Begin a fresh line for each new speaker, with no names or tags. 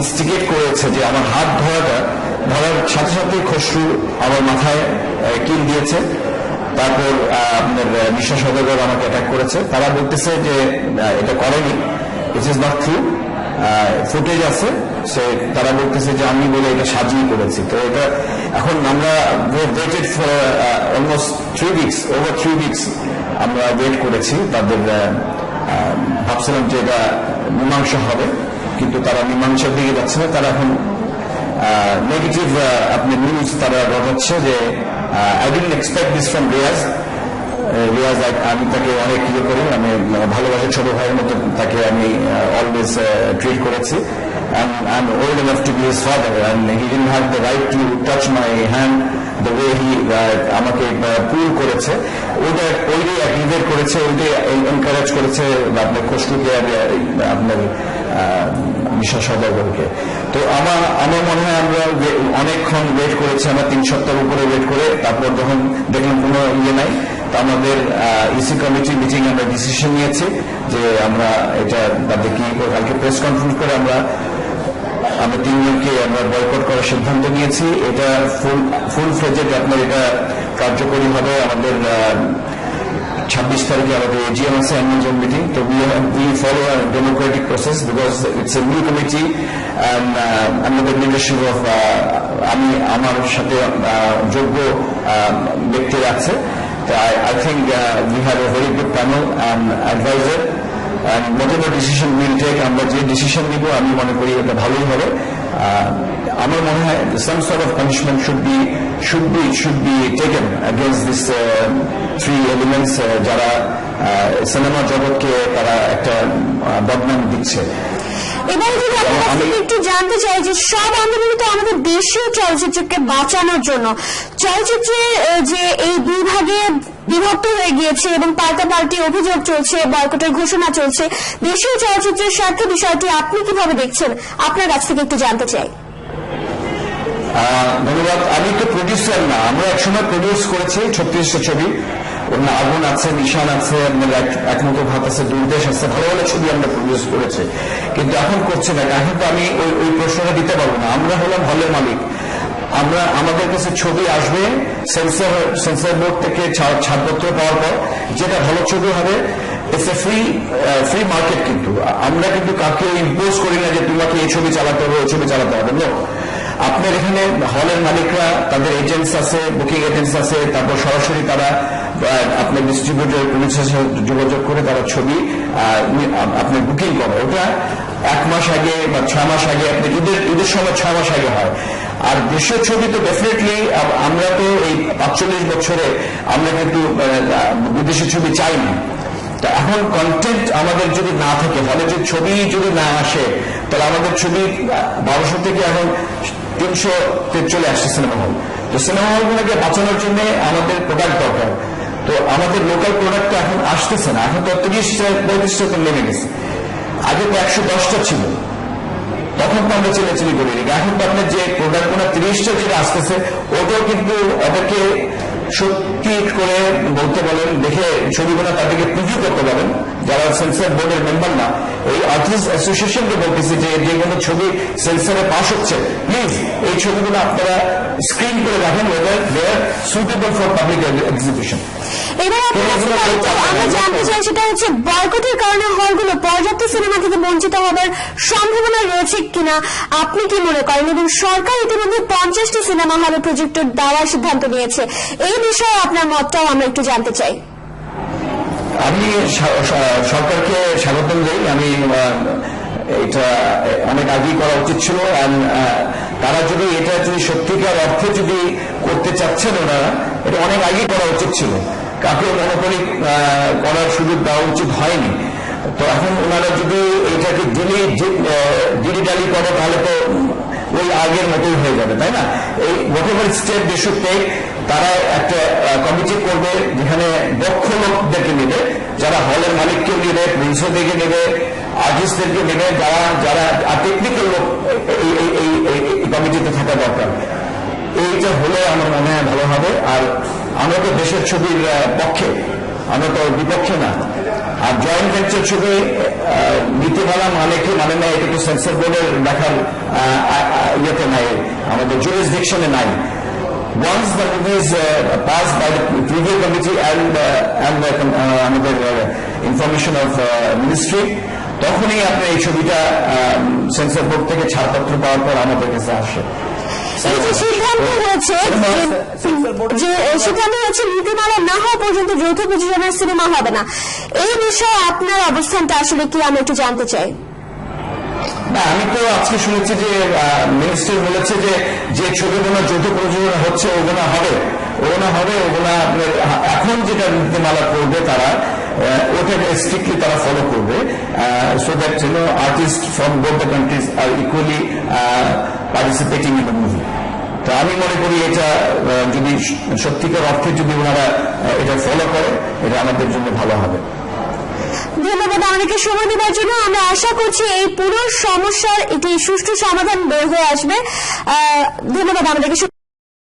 Instigate করেছে যে আমার হাত ধরার সাথে সাথে খসরু আমার মাথায় কিল দিয়েছে। তারপর আপনার মিশা সওদাগর আমাকে অ্যাটাক করেছে। তারা বলতেছে যে এটা করেনি, it is not true, footage আছে। সে তারা বলতেছে যে আমি বলে এটা সাজিয়ে করেছি। তো এটা এখন আমরা waited for almost 3 weeks, over 3 weeks আমরা ওয়েট করেছি। তাদের ভাবছিলাম যে এটা মীমাংসা হবে, কিন্তু তারা মীমাংসার দিকে যাচ্ছে না। তারা এখন নেগেটিভ আপনি নিউজ তারা রটাচ্ছে যে I didn't expect this from Riaz. আমি তাকে অনেক ইয়ে করি, আমি ভালোবাসি, ছোট ভাইয়ের মতো তাকে আমি অলওয়েজ ট্রিট করেছি। I'm old enough to be his father, and he didn't have the right to touch my hand the way he আমাকে পুল করেছে। ওইটাই অ্যাক্টিভেট করেছে, ওইটাই এনকারেজ করেছে আপনার খসরুকে, আপনার মিশা সওদাগরকে। তো আমার মনে হয় আমরা অনেকক্ষণ ওয়েট করেছি, আমরা 3 সপ্তাহের উপরে ওয়েট করে তারপর যখন দেখলাম কোনো ইয়ে নাই, তো আমাদের ইসি কমিটি মিটিং আমরা ডিসিশন নিয়েছি যে আমরা এটা তাদের কি কালকে প্রেস কনফারেন্স করে আমরা 3 জনকে আমরা বয়কট করার সিদ্ধান্ত নিয়েছি। এটা ফুল ফ্লেজেড আপনার এটা কার্যকরী হবে। আমাদের 26 তারিখে আমাদের এজিএম আছে, অ্যানুয়াল জেনারেল মিটিং। তো we follow a democratic process because it's a new committee and আমাদের লিডারশিপ অফ আমার সাথে যোগ্য ব্যক্তিরা আছে। তো I think we have a very good panel and adviser, and whatever decision we'll take, আমরা যে ডিসিশন নিব আমি মনে করি এটা ভালোই হবে। আমার মনে হয় some sort of punishment should be taken against this 3 elements যারা সিনেমা জগৎকে তারা একটা বদনাম দিচ্ছে।
এবার যদি আপনার একটু জানতে চাই যে সব আন্দোলন তো আমাদের দেশীয় চলচ্চিত্রকে বাঁচানোর জন্য, চলচ্চিত্রের যে এই 2 ভাগে বিভক্ত হয়ে গিয়েছে এবং পাল্টাপাল্টি অভিযোগ চলছে, বয়কটের ঘোষণা চলছে, দেশীয় চলচ্চিত্রের স্বার্থে বিষয়টি আপনি কিভাবে দেখছেন, আপনার কাছ থেকে একটু জানতে চাই।
ধন্যবাদ। আমি তো প্রডিউসার না, আমরা একসময় প্রডিউস করেছি 36টা ছবি। আগুন আছে, নিশান আছে, একমতো ভাত আছে, দুর্দেশ আছে, ভালো ভালো ছবি আমরা প্রডিউস করেছি, কিন্তু এখন করছে না। এখন তো আমি ওই প্রশ্নটা দিতে পারবো না। আমরা হলাম হলের মালিক, আমাদের কাছে ছবি আসবে সেন্সর বোর্ড থেকে ছাড়পত্র পাওয়ার পর, যেটা ভালো ছবি হবে। ইটস এ ফ্রি মার্কেট, কিন্তু আমরা কিন্তু কাউকে ইম্পোজ করি না যে তোমাকে এই ছবি চালাতে হবে, ওই ছবি চালাতে হবে। আপনার এখানে হলের মালিকরা, তাদের এজেন্টস আছে, বুকিং এজেন্টস আছে, তারপর সরাসরি তারা আপনার ডিস্ট্রিবিউটর পুলিশের সাথে যোগাযোগ করে তারা ছবি আপনার বুকিং করে। ওটা 1 মাস আগে বা 6 মাস আগে, আপনি ঈদের সময় 6 মাস আগে হয়। আর দেশের ছবি তো ডেফিনেটলি আমরা তো এই 45 বছরে আমরা কিন্তু বিদেশি ছবি চাই না। তো এখন কন্টেন্ট আমাদের যদি না থাকে, হলে যে ছবি যদি না আসে, তাহলে আমাদের ছবি 1200 থেকে এখন 300-তে চলে আসছে সিনেমা হল। তো সিনেমা হলগুলোকে বাঁচানোর জন্য আমাদের প্রোডাক্ট দরকার। তো আমাদের লোকাল প্রোডাক্ট এখন আসতেছে না, এখন তো 30-35 নেমে গেছে। আগে তো 110টা ছিল, তখন তো আমরা চিলাচিলি করি। এখন তো আপনার যে প্রোডাক্টগুলো 30টা যেটা আসতেছে, ওটাও কিন্তু ওদেরকে সত্যি করে বলতে বলেন, দেখে ছবিগুলো তাদেরকে প্রিভিউ করতে পারেন যারা সেন্সর বোর্ডের মেম্বার না। এই আর্টিস্ট অ্যাসোসিয়েশনকে বলতেছি যে যেগুলো ছবি সেন্সরে পাস হচ্ছে, প্লিজ এই ছবিগুলো আপনারা স্ক্রিন করে রাখেন, ওদের দে আর সুটেবল ফর পাবলিক এক্সিবিশন।
এবার আমরা জানতে চাই সেটা হচ্ছে বয়কটের কারণে হলগুলো পর্যাপ্ত সিনেমা থেকে বঞ্চিত হবার সম্ভাবনা রয়েছে কিনা আপনি কি মনে করেন, এবং সরকার ইতিমধ্যে 50টি সিনেমা হলে প্রজেক্টর দেওয়ার সিদ্ধান্ত নিয়েছে, এই বিষয়ে আপনার মতটাও আমরা একটু জানতে চাই।
আমি সরকারকে স্বাগতম জানাই। আমি এটা অনেক আগেই করা উচিত ছিল। তারা যদি এটা সত্যিকার অর্থে যদি করতে চাচ্ছেন, ওনারা এটা অনেক আগেই করা উচিত ছিল। কাউকে মনোপলি করার সুযোগ দেওয়া উচিত হয়নি। তো এখন ওনারা যদি এটাকে ডিজিটালি করে, তাহলে তো ওই আগের মতোই হয়ে যাবে, তাই না? এই whatever step they should take, তারা একটা কমিটি করবে যেখানে দক্ষ লোকদেরকে নেবে, যারা হলের মালিককেও নেবে, প্রিন্সিপালদেরকে নেবে, আর্টিস্টদেরকে নেবে, যারা টেকনিক্যাল লোক এই কমিটিতে থাকা দরকার। এইটা হলে আমার মনে হয় ভালো হবে। আর আমরা তো দেশের ছবির পক্ষে, আমরা তো বিপক্ষে না। আর জয়েন্ট ভেঞ্চার ছবি নীতিমালা মানে কি মানে না, এটা তো সেন্সর বোর্ডের দেখার ইয়েতে নাই, আমাদের জুরিসডিকশনে নাই। Once the movie is passed by the preview committee and আমাদের ইনফরমেশন অফ মিনিস্ট্রি, তখনই আপনার এই ছবিটা সেন্সর বোর্ড থেকে ছাড়পত্র পাওয়ার পর আমাদের কাছে আসে।
এই যে সিদ্ধান্ত হয়েছে নীতিমালা না হওয়া পর্যন্ত যৌথ প্রযোজনার সিনেমা হবে না, এই বিষয়ে আপনার অবস্থানটা আসলে কি আমি একটু জানতে চাই।
না, আমি তো আজকে শুনেছি যে মিনিস্টার বলেছে যে ছবিগুলো যৌথ প্রযোজনা হচ্ছে ওগুলো হবে, ওগুলা আপনার এখন যেটা নীতিমালা করবে তারা ওটাকে স্ট্রিক্টলি তারা ফলো করবে, so that artist from both the countries are equally participating in the movie. তো আমি মনে করি এটা যদি সত্যিকার অর্থে যদি ওনারা এটা ফলো করে, এটা আমাদের জন্য ভালো হবে।
ধন্যবাদ আমাদেরকে সময় দেওয়ার জন্য। আমরা আশা করছি এই পুরো সমস্যার একটি সুষ্ঠু সমাধান বের হয়ে আসবে। ধন্যবাদ আমাদেরকে।